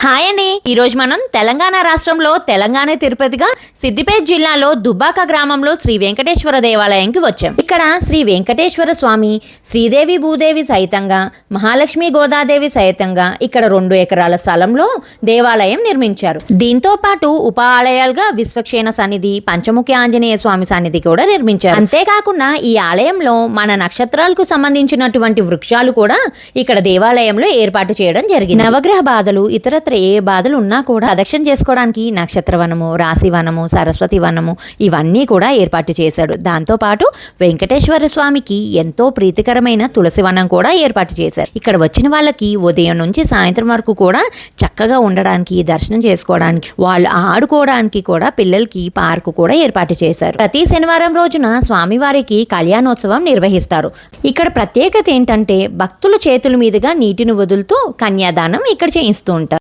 Hi అండి. ఈరోజు మనం తెలంగాణ రాష్ట్రంలో తెలంగాణ తిరుపతిగా సిద్దిపేట జిల్లాలో దుబ్బాక గ్రామంలో శ్రీ వెంకటేశ్వర దేవాలయానికి వచ్చాం. ఇక్కడ శ్రీ వెంకటేశ్వర స్వామి శ్రీదేవి భూదేవి సహితంగా మహాలక్ష్మి గోదాదేవి సహితంగా ఇక్కడ 2 ఎకరాల స్థలంలో దేవాలయం నిర్మించారు. దీంతో పాటు ఉప ఆలయాలుగా విశ్వక్షేణ సన్నిధి, పంచముఖి ఆంజనేయ స్వామి సన్నిధి కూడా నిర్మించారు. అంతేకాకుండా ఈ ఆలయంలో మన నక్షత్రాలకు సంబంధించినటువంటి వృక్షాలు కూడా ఇక్కడ దేవాలయంలో ఏర్పాటు చేయడం జరిగింది. నవగ్రహ బాధలు, ఇతరత్ర ఏ బాధలు ఉన్నా కూడా ప్రదక్షిణ చేసుకోవడానికి నక్షత్ర వనము, రాశి వనము, సరస్వతి వనము ఇవన్నీ కూడా ఏర్పాటు చేశాడు. దాంతోపాటు వెంకటేశ్వర స్వామికి ఎంతో ప్రీతికరమైన తులసి వనం కూడా ఏర్పాటు చేశారు. ఇక్కడ వచ్చిన వాళ్ళకి ఉదయం నుంచి సాయంత్రం వరకు కూడా చక్కగా ఉండడానికి, దర్శనం చేసుకోవడానికి, వాళ్ళు ఆడుకోవడానికి కూడా పిల్లలకి పార్కు కూడా ఏర్పాటు చేశారు. ప్రతి శనివారం రోజున స్వామివారికి కళ్యాణోత్సవం నిర్వహిస్తారు. ఇక్కడ ప్రత్యేకత ఏంటంటే భక్తుల చేతుల మీదుగా నీటిని వదులుతూ కన్యాదానం ఇక్కడ చేయిస్తూ ఉంటారు.